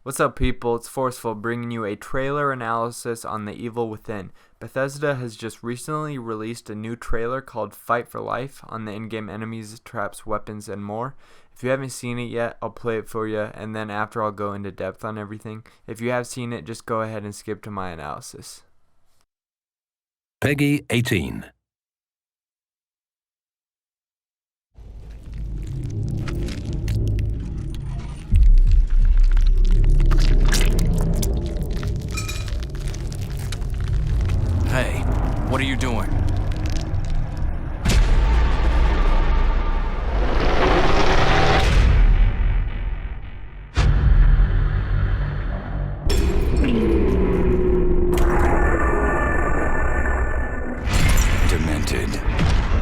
What's up, people? It's Forrceful bringing you a trailer analysis on The Evil Within. Bethesda has just recently released a new trailer called Fight for Life on the in-game enemies, traps, weapons, and more. If you haven't seen it yet, I'll play it for you, and then after I'll go into depth on everything. If you have seen it, just go ahead and skip to my analysis. Peggy 18. Hey, what are you doing? Demented,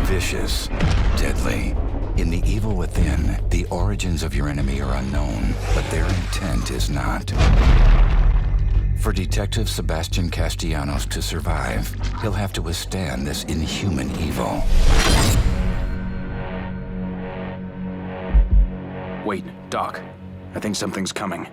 vicious, deadly. In The Evil Within, the origins of your enemy are unknown, but their intent is not. For Detective Sebastian Castellanos to survive, he'll have to withstand this inhuman evil. Wait, Doc. I think something's coming.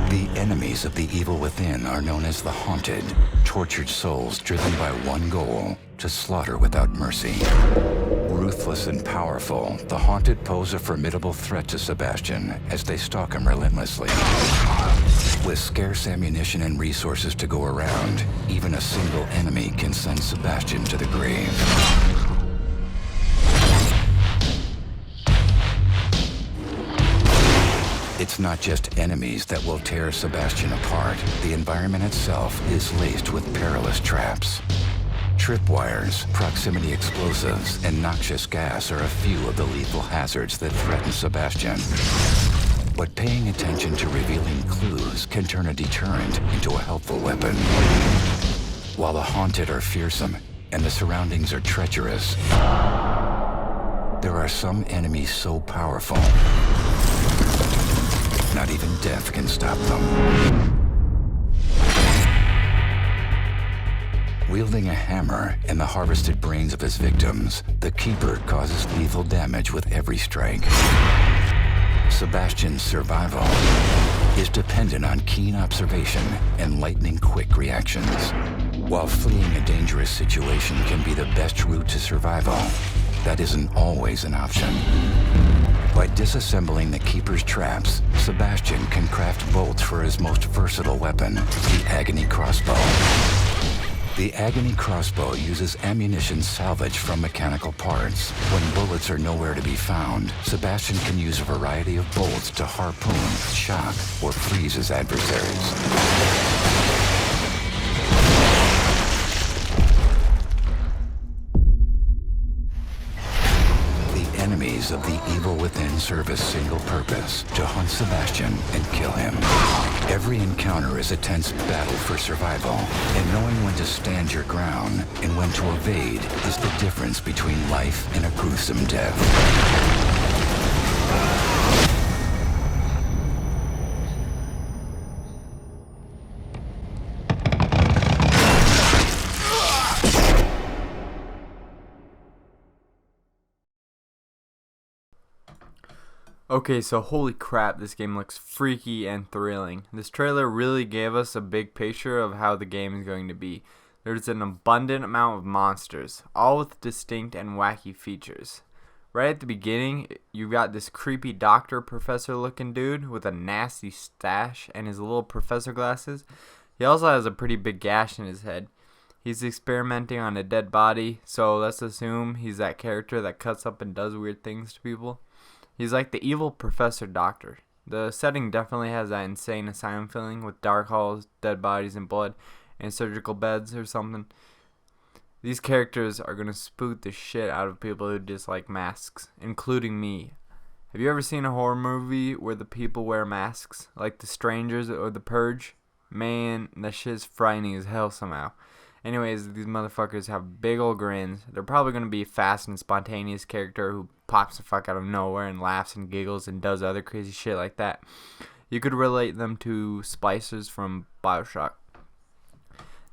The enemies of The Evil Within are known as the Haunted, tortured souls driven by one goal, to slaughter without mercy. Ruthless and powerful, the Haunted pose a formidable threat to Sebastian as they stalk him relentlessly. With scarce ammunition and resources to go around, even a single enemy can send Sebastian to the grave. It's not just enemies that will tear Sebastian apart. The environment itself is laced with perilous traps. Tripwires, proximity explosives, and noxious gas are a few of the lethal hazards that threaten Sebastian. But paying attention to revealing clues can turn a deterrent into a helpful weapon. While the Haunted are fearsome and the surroundings are treacherous, there are some enemies so powerful, not even death can stop them. Wielding a hammer and the harvested brains of his victims, the Keeper causes lethal damage with every strike. Sebastian's survival is dependent on keen observation and lightning-quick reactions. While fleeing a dangerous situation can be the best route to survival, that isn't always an option. By disassembling the Keeper's traps, Sebastian can craft bolts for his most versatile weapon, the Agony Crossbow. The Agony Crossbow uses ammunition salvaged from mechanical parts. When bullets are nowhere to be found, Sebastian can use a variety of bolts to harpoon, shock, or freeze his adversaries. Enemies of The Evil Within serve a single purpose: to hunt Sebastian and kill him. Every encounter is a tense battle for survival, and knowing when to stand your ground and when to evade is the difference between life and a gruesome death. Okay, so holy crap, this game looks freaky and thrilling. This trailer really gave us a big picture of how the game is going to be. There's an abundant amount of monsters, all with distinct and wacky features. Right at the beginning, you've got this creepy doctor professor looking dude with a nasty stash and his little professor glasses. He also has a pretty big gash in his head. He's experimenting on a dead body, so let's assume he's that character that cuts up and does weird things to people. He's like the evil professor doctor. The setting definitely has that insane asylum feeling with dark halls, dead bodies and blood, and surgical beds or something. These characters are going to spook the shit out of people who dislike masks, including me. Have you ever seen a horror movie where the people wear masks, like The Strangers or The Purge? Man, that shit's frightening as hell somehow. Anyways, these motherfuckers have big old grins. They're probably going to be a fast and spontaneous character who pops the fuck out of nowhere and laughs and giggles and does other crazy shit like that. You could relate them to splicers from BioShock.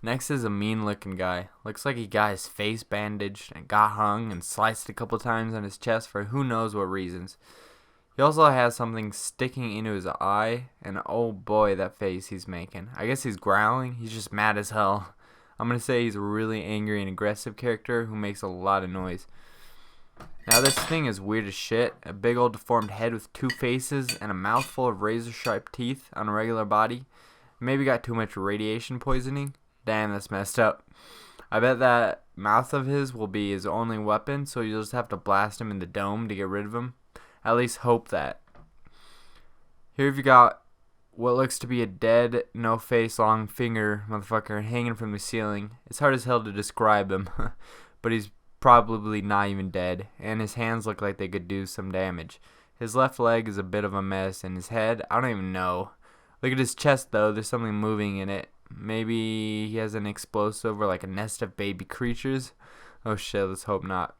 Next is a mean looking guy. Looks like he got his face bandaged and got hung and sliced a couple times on his chest for who knows what reasons. He also has something sticking into his eye, and oh boy, that face he's making. I guess he's growling. He's just mad as hell. I'm going to say he's a really angry and aggressive character who makes a lot of noise. Now this thing is weird as shit. A big old deformed head with two faces and a mouthful of razor sharp teeth on a regular body. Maybe got too much radiation poisoning. Damn, that's messed up. I bet that mouth of his will be his only weapon, so you'll just have to blast him in the dome to get rid of him. At least hope that. Here you've got what looks to be a dead, no face, long finger motherfucker hanging from the ceiling. It's hard as hell to describe him, but he's probably not even dead, and his hands look like they could do some damage. His left leg is a bit of a mess, and his head, I don't even know. Look at his chest though, there's something moving in it. Maybe he has an explosive or like a nest of baby creatures. Oh shit, let's hope not.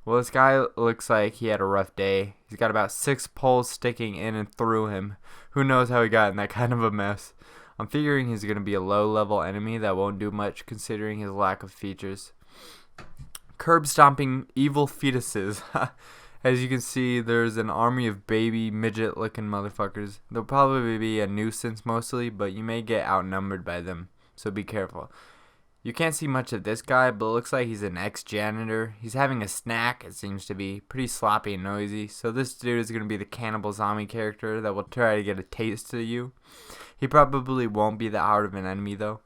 Well, this guy looks like he had a rough day. He's got about 6 poles sticking in and through him. Who knows how he got in that kind of a mess. I'm figuring he's going to be a low-level enemy that won't do much considering his lack of features. Curb stomping evil fetuses. As you can see, there's an army of baby midget-looking motherfuckers. They'll probably be a nuisance mostly, but you may get outnumbered by them, so be careful. You can't see much of this guy, but it looks like he's an ex-janitor. He's having a snack, it seems to be. Pretty sloppy and noisy. So this dude is going to be the cannibal zombie character that will try to get a taste of you. He probably won't be that hard of an enemy, though.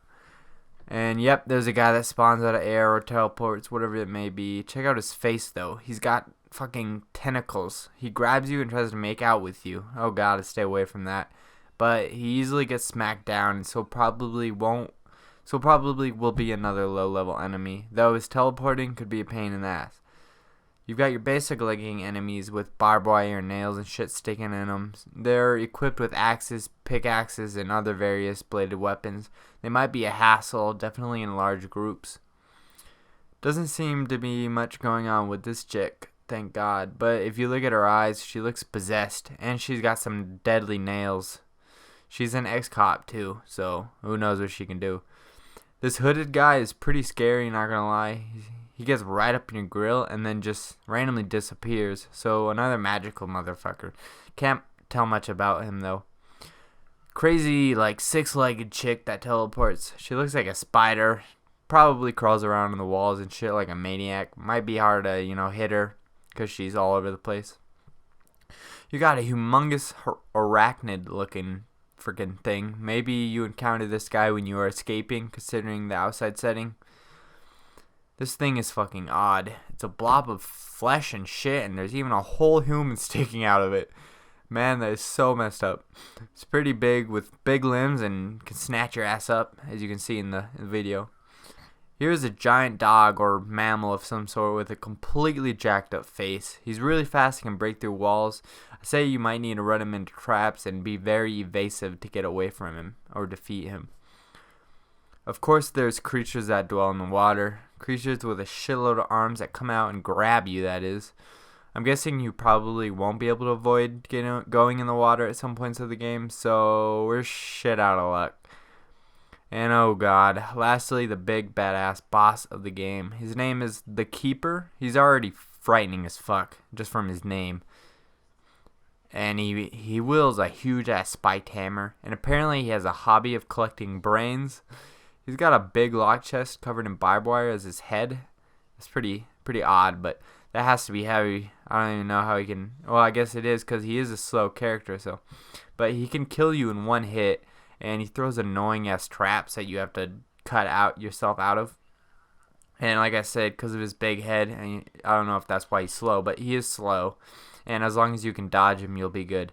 And yep, there's a guy that spawns out of air or teleports, whatever it may be. Check out his face, though. He's got fucking tentacles. He grabs you and tries to make out with you. Oh god, stay away from that. But he easily gets smacked down, and so probably will be another low-level enemy, though his teleporting could be a pain in the ass. You've got your basic looking enemies with barbed wire and nails and shit sticking in them. They're equipped with axes, pickaxes, and other various bladed weapons. They might be a hassle, definitely in large groups. Doesn't seem to be much going on with this chick, thank God, but if you look at her eyes, she looks possessed, and she's got some deadly nails. She's an ex-cop too, so who knows what she can do. This hooded guy is pretty scary, not gonna lie. He gets right up in your grill and then just randomly disappears. So another magical motherfucker. Can't tell much about him though. Crazy like 6-legged chick that teleports. She looks like a spider. Probably crawls around on the walls and shit like a maniac. Might be hard to, hit her because she's all over the place. You got a humongous arachnid looking freaking thing. Maybe you encountered this guy when you were escaping, considering the outside setting. This thing is fucking odd. It's a blob of flesh and shit, and there's even a whole human sticking out of it. Man, that is so messed up. It's pretty big with big limbs and can snatch your ass up, as you can see in the video. Here's a giant dog or mammal of some sort with a completely jacked up face. He's really fast and can break through walls. I say you might need to run him into traps and be very evasive to get away from him or defeat him. Of course, there's creatures that dwell in the water. Creatures with a shitload of arms that come out and grab you, that is. I'm guessing you probably won't be able to avoid going in the water at some points of the game, so we're shit out of luck. And oh god, lastly, the big badass boss of the game. His name is the Keeper. He's already frightening as fuck, just from his name. And he wields a huge ass spiked hammer, and apparently he has a hobby of collecting brains. He's got a big lock chest covered in barbed wire as his head. It's pretty odd, but that has to be heavy. I don't even know how he can. Well, I guess it is because he is a slow character. So, but he can kill you in one hit, and he throws annoying ass traps that you have to cut out yourself out of. And like I said, because of his big head, and I don't know if that's why he's slow, but he is slow. And as long as you can dodge him, you'll be good.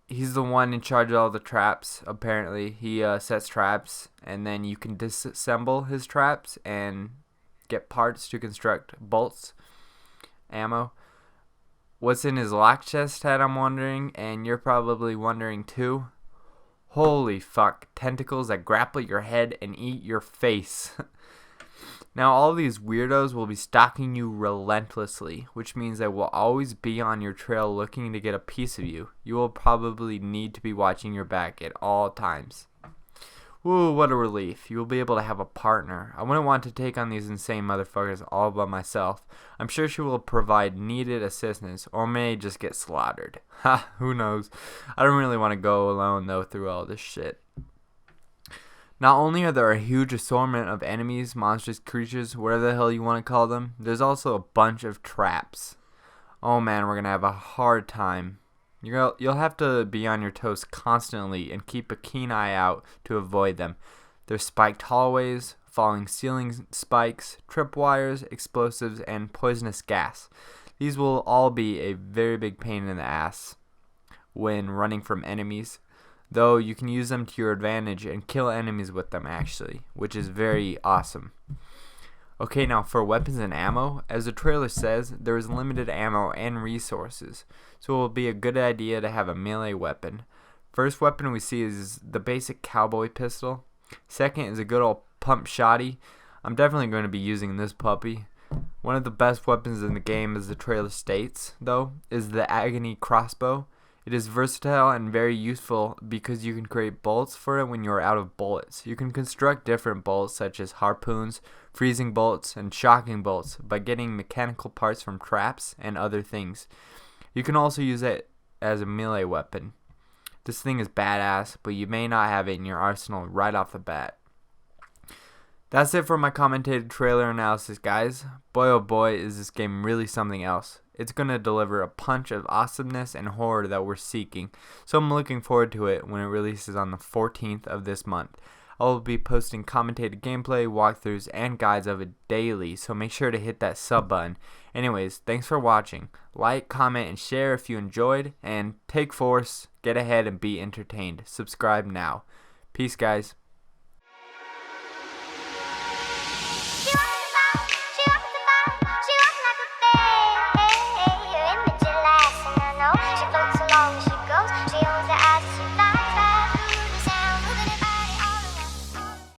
He's the one in charge of all the traps, apparently. He sets traps, and then you can disassemble his traps and get parts to construct bolts, ammo. What's in his lock chest head, I'm wondering, and you're probably wondering too. Holy fuck, tentacles that grapple your head and eat your face. Now, all these weirdos will be stalking you relentlessly, which means they will always be on your trail looking to get a piece of you. You will probably need to be watching your back at all times. Woo, what a relief. You will be able to have a partner. I wouldn't want to take on these insane motherfuckers all by myself. I'm sure she will provide needed assistance, or may just get slaughtered. Ha, who knows. I don't really want to go alone, though, through all this shit. Not only are there a huge assortment of enemies, monsters, creatures, whatever the hell you want to call them, there's also a bunch of traps. Oh man, we're going to have a hard time. You'll have to be on your toes constantly and keep a keen eye out to avoid them. There's spiked hallways, falling ceiling spikes, tripwires, explosives, and poisonous gas. These will all be a very big pain in the ass when running from enemies, though you can use them to your advantage and kill enemies with them actually, which is very awesome. Okay, now for weapons and ammo, as the trailer says, there is limited ammo and resources, so it will be a good idea to have a melee weapon. First weapon we see is the basic cowboy pistol. Second is a good old pump shotty. I'm definitely going to be using this puppy. One of the best weapons in the game, as the trailer states, though, is the Agony crossbow. It is versatile and very useful because you can create bolts for it when you are out of bullets. You can construct different bolts such as harpoons, freezing bolts, and shocking bolts by getting mechanical parts from traps and other things. You can also use it as a melee weapon. This thing is badass, but you may not have it in your arsenal right off the bat. That's it for my commentated trailer analysis, guys. Boy oh boy, is this game really something else. It's going to deliver a punch of awesomeness and horror that we're seeking, so I'm looking forward to it when it releases on the 14th of this month. I will be posting commentated gameplay, walkthroughs, and guides of it daily, so make sure to hit that sub button. Anyways, thanks for watching. Like, comment, and share if you enjoyed, and take force, get ahead, and be entertained. Subscribe now. Peace, guys.